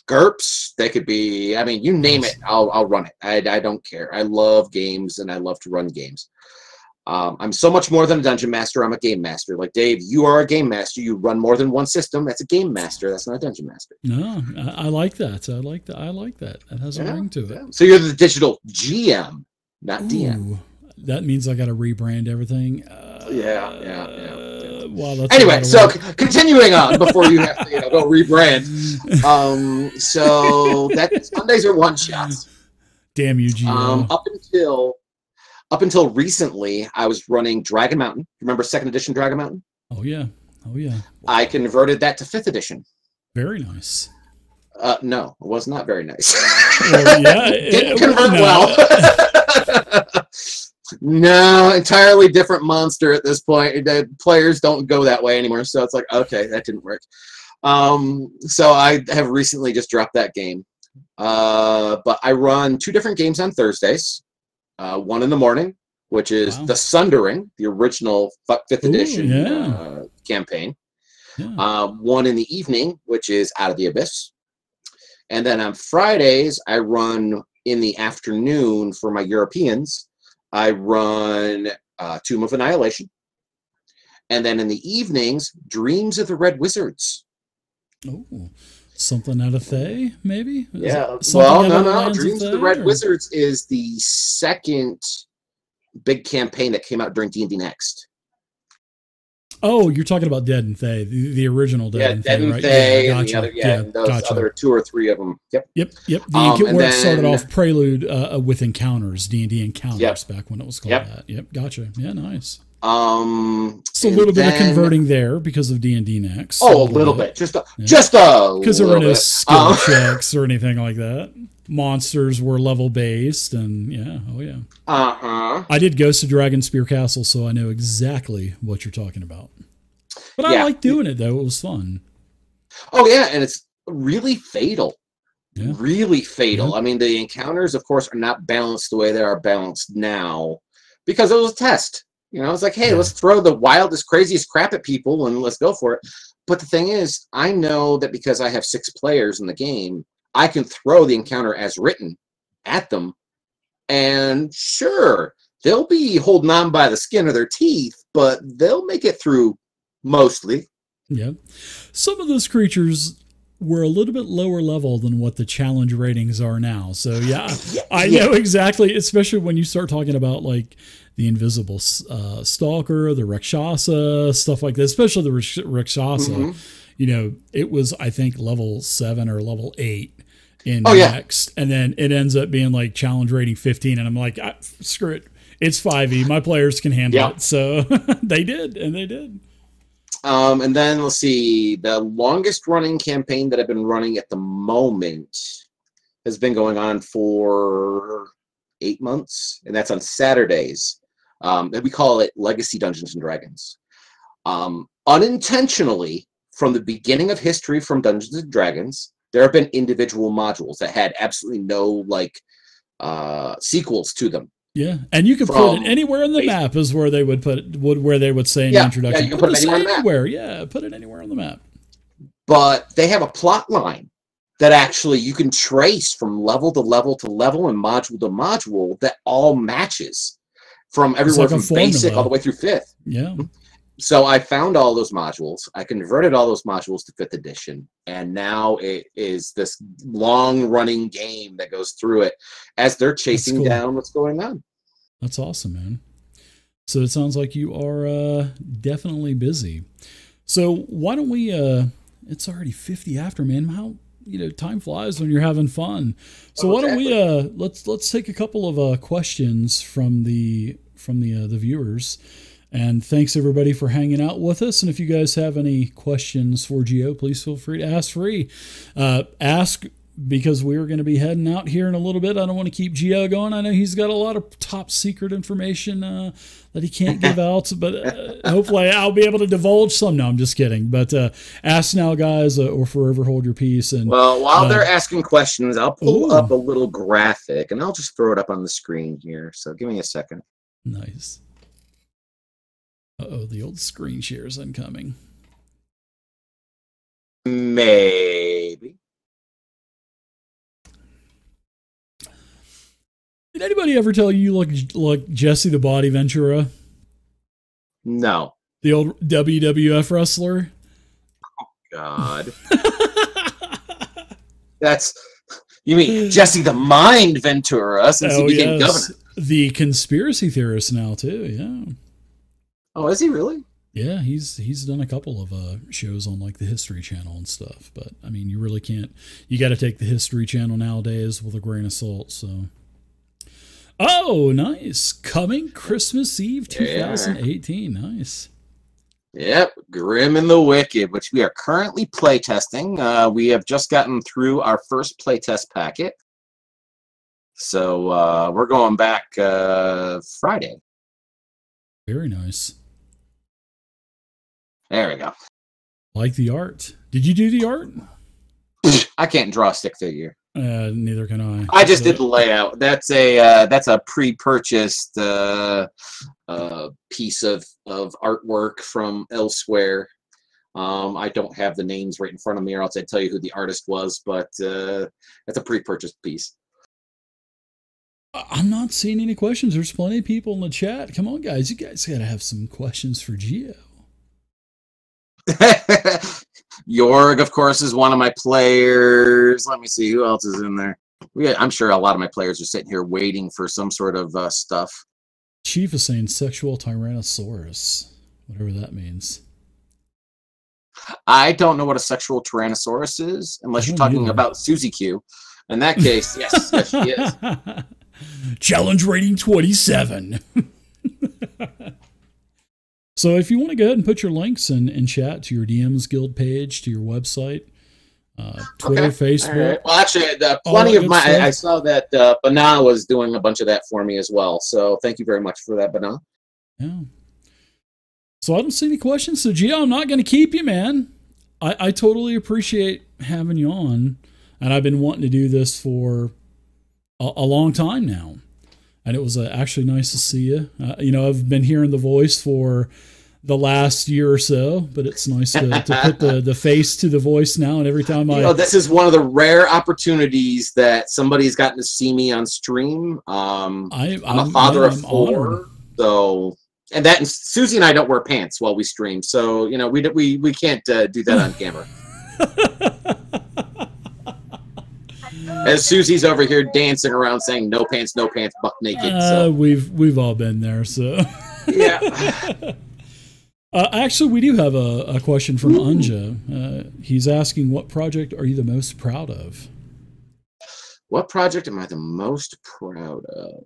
GURPS, they could be, you name it, I'll run it. I don't care. I love games and I love to run games. I'm so much more than a dungeon master. I'm a game master. Like Dave, you are a game master. You run more than one system. That's a game master. That's not a dungeon master. No, I like that. I like that. That has a ring to it. Yeah. So you're the digital GM, not DM. That means I got to rebrand everything. Well, anyway, so continuing on before you have to go rebrand. So that Sundays are one-shots. Damn you, Geo. Up until recently, I was running Dragon Mountain. Remember 2nd edition Dragon Mountain? Oh yeah. Wow. I converted that to 5th edition. Very nice. No, it was not very nice. Didn't convert well. No, entirely different monster at this point. The players don't go that way anymore, so it's like, okay, that didn't work. So I have recently just dropped that game. But I run 2 different games on Thursdays. One in the morning, which is The Sundering, the original 5th edition campaign. Yeah. One in the evening, which is Out of the Abyss. And then on Fridays, I run in the afternoon for my Europeans. I run Tomb of Annihilation. And then in the evenings, Dreams of the Red Wizards. Oh, something out of Thay, maybe? Yeah. Well, no. Dreams of the Red or? Wizards is the second big campaign that came out during D&D Next. Oh, you're talking about Dead and Thay, the original Dead and Thay, Dead and right? Thay, yeah, and gotcha. the other, and those gotcha. other 2 or 3 of them. Yep. Yep. And where it started then- off Prelude with Encounters, D&D Encounters, Yep. back when it was called Yep. that. Yep, gotcha. Yeah, nice. It's a little bit of converting there because of D&D Next. Oh, a little bit. Just a because there were little no bit. skill checks or anything like that. Monsters were level based, and I did Ghost of Dragon Spear Castle, so I know exactly what you're talking about. But I like doing it though; it was fun. Oh yeah, and it's really fatal. Yeah. Really fatal. Yeah. I mean, the encounters, of course, are not balanced the way they are balanced now because it was a test. You know, it's like, hey, let's throw the wildest, craziest crap at people and let's go for it. But the thing is, I know that because I have 6 players in the game, I can throw the encounter as written at them. And sure, they'll be holding on by the skin of their teeth, but they'll make it through mostly. Yeah. Some of those creatures were a little bit lower level than what the challenge ratings are now. So I know exactly, especially when you start talking about like the invisible stalker, the Rakshasa, stuff like that, especially the Rakshasa. Mm-hmm. You know, it was, I think, level 7 or level 8 in Next. And then it ends up being like challenge rating 15. And I'm like, screw it. It's 5e. My players can handle it. So they did. And then let's see, the longest running campaign that I've been running at the moment has been going on for 8 months, and that's on Saturdays. And we call it Legacy Dungeons and Dragons. Unintentionally, from the beginning of history from Dungeons and Dragons, there have been individual modules that had absolutely no sequels to them. Yeah, and you can put it anywhere on the map is where they would put it, where they would say in the introduction. Yeah, you can put it anywhere on the map. Yeah, put it anywhere on the map. But they have a plot line that actually you can trace from level to level to level and module to module that all matches from everywhere from basic all the way through 5th. Yeah. So I found all those modules. I converted all those modules to 5th edition. And now it is this long-running game that goes through it as they're chasing down what's going on. That's awesome, man. So it sounds like you are definitely busy. So why don't we, it's already 50 after, man. How, time flies when you're having fun. So why don't we, let's take a couple of questions from the viewers. And thanks everybody for hanging out with us. And if you guys have any questions for Geo, please feel free to ask free. Ask because we're going to be heading out here in a little bit. I don't want to keep Geo going. I know he's got a lot of top secret information that he can't give out, but hopefully I'll be able to divulge some. No, I'm just kidding. But ask now, guys, or forever hold your peace. And well, while they're asking questions, I'll pull up a little graphic and I'll just throw it up on the screen here. So give me a second. Nice. Uh-oh, the old screen share is incoming. Maybe. Did anybody ever tell you like Jesse the Body Ventura? No. The old WWF wrestler? Oh, God. You mean Jesse the Mind Ventura since he became governor. The conspiracy theorist now, too, yeah. Oh, is he really? Yeah, he's done a couple of shows on like the History Channel and stuff. But I mean, you really can't. You got to take the History Channel nowadays with a grain of salt. So, oh, nice! Coming Christmas Eve 2018. Nice. Yep, Grim and the Wicked, which we are currently playtesting. We have just gotten through our first playtest packet, so we're going back Friday. Very nice. There we go. Like the art. Did you do the art? I can't draw a stick figure. Neither can I. I just did the layout. That's a pre-purchased piece of artwork from elsewhere. I don't have the names right in front of me, or else I'd tell you who the artist was. But it's a pre-purchased piece. I'm not seeing any questions. There's plenty of people in the chat. Come on, guys. You guys got to have some questions for Geo. Jorg, of course, is one of my players. Let me see who else is in there. I'm sure a lot of my players are sitting here waiting for some sort of stuff. Chief is saying sexual tyrannosaurus, whatever that means. I don't know what a sexual tyrannosaurus is, unless you're talking about Susie Q. In that case, yes, yes, she is. Challenge rating 27. So if you want to go ahead and put your links in chat to your DMs Guild page, to your website, Twitter, okay. Facebook. Right. Well, actually, plenty of my. I saw that Bana was doing a bunch of that for me as well. So thank you very much for that, Bana. Yeah. So I don't see any questions. So Gio, I'm not going to keep you, man. I totally appreciate having you on, and I've been wanting to do this for a long time now. And it was actually nice to see you. I've been hearing the voice for the last year or so, but it's nice to put the face to the voice now. And every time this is one of the rare opportunities that somebody's gotten to see me on stream. I'm a father of 4, honored. So, and Susie and I don't wear pants while we stream. So, we can't do that on camera. As Susie's over here dancing around saying no pants, buck naked. So. We've all been there, so yeah. Actually, we do have a question from Anja. He's asking, what project are you the most proud of? What project am I the most proud of?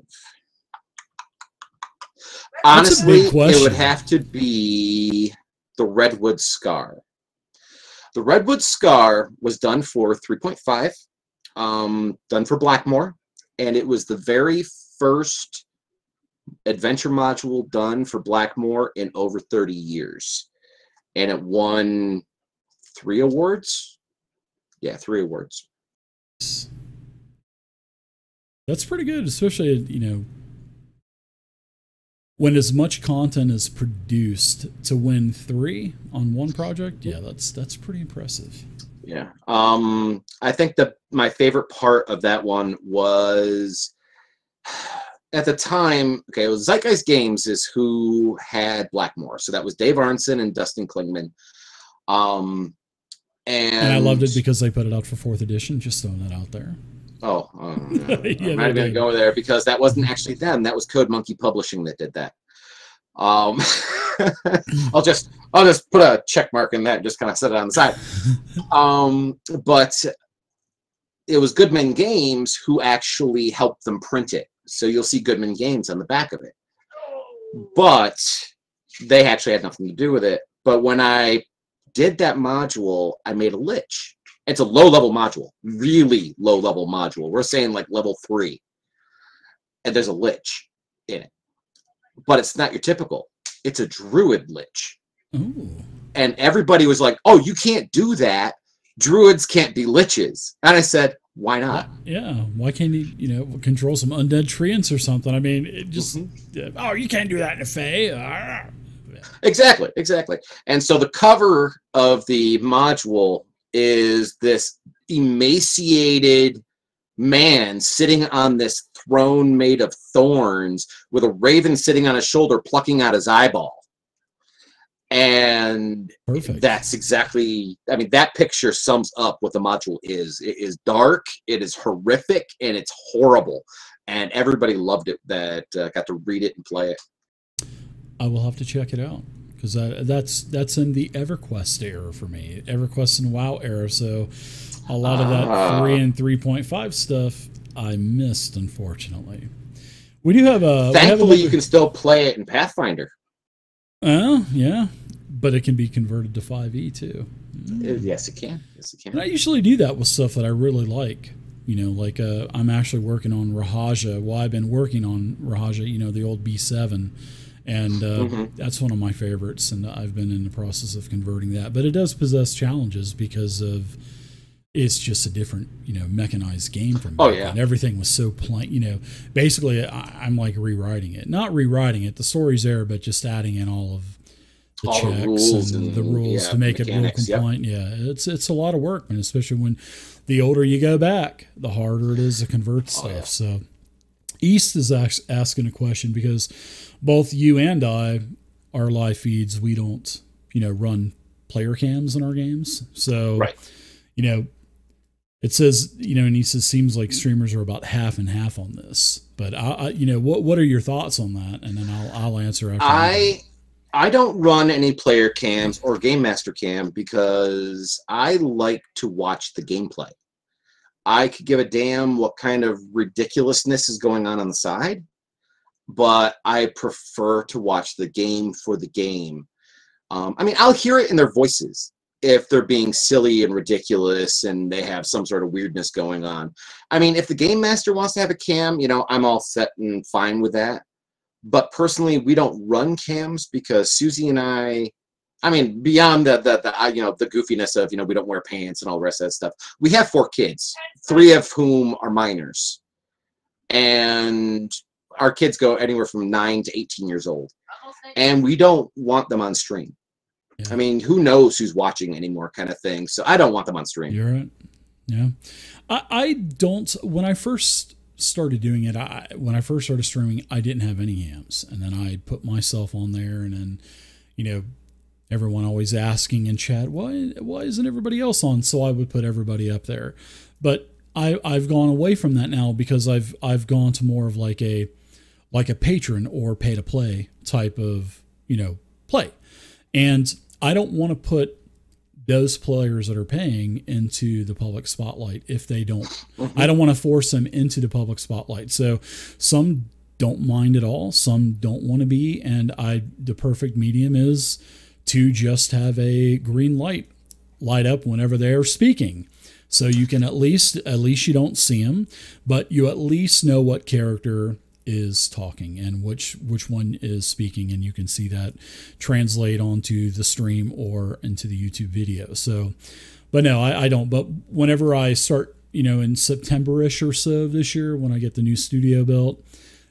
Honestly, it would have to be the Redwood Scar. The Redwood Scar was done for 3.5. Done for Blackmore, and it was the very first adventure module done for Blackmore in over 30 years, and it won 3 awards. Yeah, 3 awards. That's pretty good, especially when as much content is produced to win 3 on one project. Yeah, that's pretty impressive. Yeah. I think my favorite part of that one was at the time, it was Zeitgeist Games is who had Blackmore. So that was Dave Arnson and Dustin Klingman. And I loved it because they put it out for 4th edition, just throwing that out there. Oh, yeah, I'm not going to go there because that wasn't actually them. That was Code Monkey Publishing that did that. I'll just put a check mark in that and just kind of set it on the side. But it was Goodman Games who actually helped them print it. So you'll see Goodman Games on the back of it. But they actually had nothing to do with it. But when I did that module, I made a lich. It's a low-level module, really low-level module. We're saying like level 3. And there's a lich in it. But it's not your typical. It's a druid lich. Ooh. And everybody was like, oh, you can't do that. Druids can't be liches. And I said, why not? Yeah. Why can't you, control some undead treants or something? I mean, it just, oh, you can't do that in a Fae. Exactly. And so the cover of the module is this emaciated man sitting on this throne made of thorns with a raven sitting on his shoulder plucking out his eyeball. And perfect. That's exactly, that picture sums up what the module is. It is dark, it is horrific, and it's horrible. And everybody loved it that got to read it and play it. I will have to check it out because that's in the EverQuest era for me. EverQuest and WoW era, so a lot of that 3 and 3.5 stuff I missed, unfortunately. We do have a... Thankfully, you can still play it in Pathfinder. Yeah. But it can be converted to 5e, too. Yes, it can. And I usually do that with stuff that I really like. Like I'm actually working on Rahaja. Well, I've been working on Rahaja, the old B7. And that's one of my favorites, and I've been in the process of converting that. But it does possess challenges because of... It's just a different, mechanized game from me. Oh, yeah. And everything was so plain, basically I'm like rewriting it. Not rewriting it, the story's there, but just adding in all of the checks and the rules to make it rule compliant. Yep. Yeah, it's a lot of work, man, especially when the older you go back, the harder it is to convert stuff. Yeah. So East is asking a question because both you and I, our live feeds, we don't, run player cams in our games. So, Right. It says, and he says, seems like streamers are about half and half on this. But what are your thoughts on that? And then I'll answer after. I don't run any player cams or game master cam because I like to watch the gameplay. I could give a damn what kind of ridiculousness is going on the side, but I prefer to watch the game for the game. I'll hear it in their voices if they're being silly and ridiculous and they have some sort of weirdness going on. If the game master wants to have a cam, I'm all set and fine with that. But personally, we don't run cams because Susie and I beyond the goofiness of, we don't wear pants and all the rest of that stuff. We have 4 kids, 3 of whom are minors. And our kids go anywhere from 9 to 18 years old. And we don't want them on stream. Yeah. Who knows who's watching anymore kind of thing. So I don't want them on stream. You're right. Yeah. I don't, when I first started doing it, when I first started streaming, I didn't have any cams. And then I put myself on there and then, everyone always asking in chat, why isn't everybody else on? So I would put everybody up there. But I've gone away from that now because I've gone to more of like a patron or pay to play type of, play. And I don't want to put those players that are paying into the public spotlight if they don't. Mm-hmm. I don't want to force them into the public spotlight. So some don't mind at all. Some don't want to be. And the perfect medium is to just have a green light up whenever they're speaking. So you can at least you don't see them, but you at least know what character is talking and which one is speaking, and you can see that translate onto the stream or into the YouTube video. So, but no, I don't. But whenever I start, in September-ish or so this year, when I get the new studio built,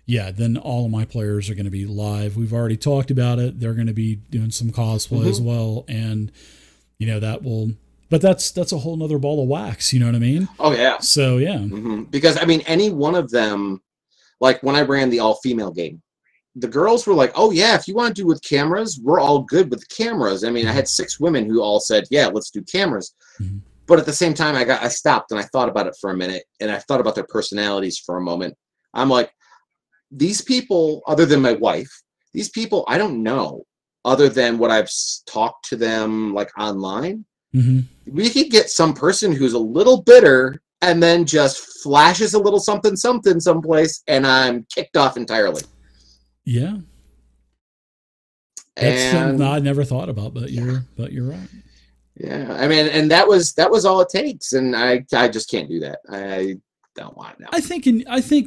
yeah, then all of my players are going to be live. We've already talked about it. They're going to be doing some cosplay as well, and that will. But that's a whole nother ball of wax. You know what I mean? Oh yeah. So yeah, because any one of them. Like when I ran the all-female game, the girls were like, oh, yeah, if you want to do with cameras, we're all good with the cameras. I had 6 women who all said, yeah, let's do cameras. Mm-hmm. But at the same time, I stopped and I thought about it for a minute, and I thought about their personalities for a moment. I'm like, these people, other than my wife, these people I don't know other than what I've talked to them like online. Mm-hmm. We could get some person who's a little bitter and then just flashes a little something someplace, and I'm kicked off entirely. Yeah, that's something I never thought about, but you're right. Yeah, and that was all it takes, and I just can't do that. I don't want it now. I think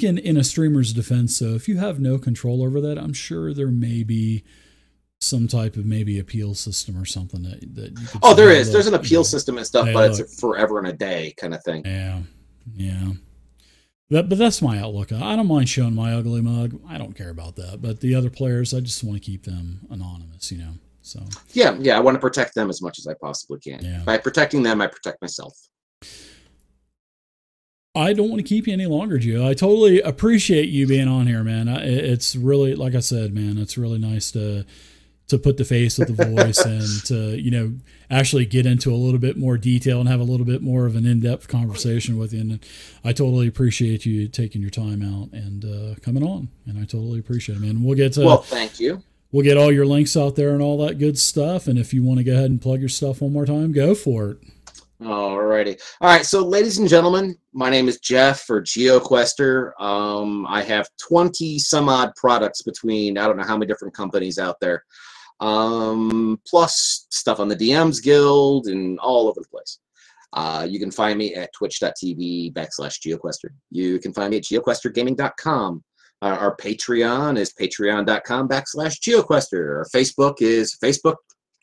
in a streamer's defense, so if you have no control over that, I'm sure there may be some type of maybe appeal system or something that you could. Oh, there is. There's an appeal system and stuff, but it's forever and a day kind of thing. Yeah. But that's my outlook. I don't mind showing my ugly mug. I don't care about that. But the other players, I just want to keep them anonymous, So yeah, I want to protect them as much as I possibly can. Yeah. By protecting them, I protect myself. I don't want to keep you any longer, Gio. I totally appreciate you being on here, man. It's really, like I said, man, it's really nice to put the face with the voice and to, actually get into a little bit more detail and have a little bit more of an in-depth conversation with you. And I totally appreciate you taking your time out and coming on. And I totally appreciate it, man. We'll get to, well, thank you. We'll get all your links out there and all that good stuff. And if you want to go ahead and plug your stuff one more time, go for it. All righty. All right. So, ladies and gentlemen, my name is Jeff for GeoQuester. I have 20 some odd products between, I don't know how many different companies out there. Plus stuff on the DMs Guild and all over the place. You can find me at twitch.tv/GeoQuester. You can find me at geoquestergaming.com. Our Patreon is patreon.com/GeoQuester. Our Facebook is Facebook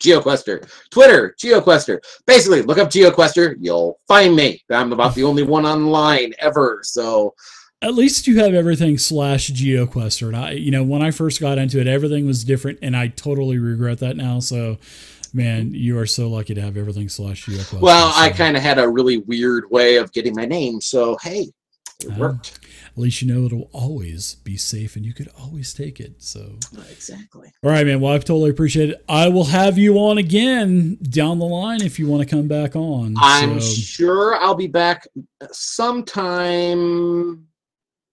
GeoQuester. Twitter, GeoQuester. Basically, look up GeoQuester. You'll find me. I'm about the only one online ever. So at least you have everything /GeoQuester. And when I first got into it, everything was different, and I totally regret that now. So, man, you are so lucky to have everything /GeoQuester. Well, I kind of had a really weird way of getting my name. So, hey, it worked. at least you know it'll always be safe and you could always take it. So exactly. All right, man. Well, I totally appreciate it. I will have you on again down the line if you want to come back on. I'm sure I'll be back sometime,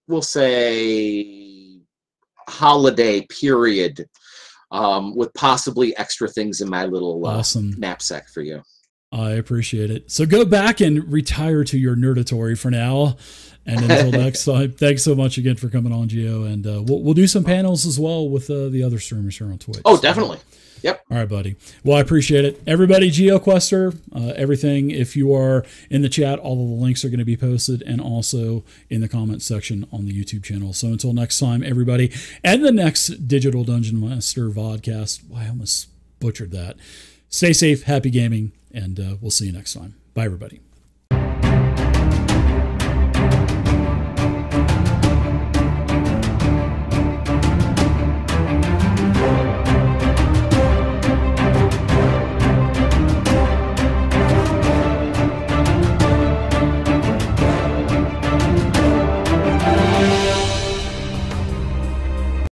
we'll say holiday period, with possibly extra things in my little awesome knapsack for you. I appreciate it. So go back and retire to your nerdatory for now. And until next time, thanks so much again for coming on, Geo. And we'll do some panels as well with the other streamers here on Twitch. Oh, definitely. Yep. All right, buddy. Well, I appreciate it. Everybody, GeoQuester, everything. If you are in the chat, all of the links are going to be posted and also in the comments section on the YouTube channel. So until next time, everybody, and the next Digital Dungeon Master Vodcast. I almost butchered that. Stay safe, happy gaming, and we'll see you next time. Bye, everybody.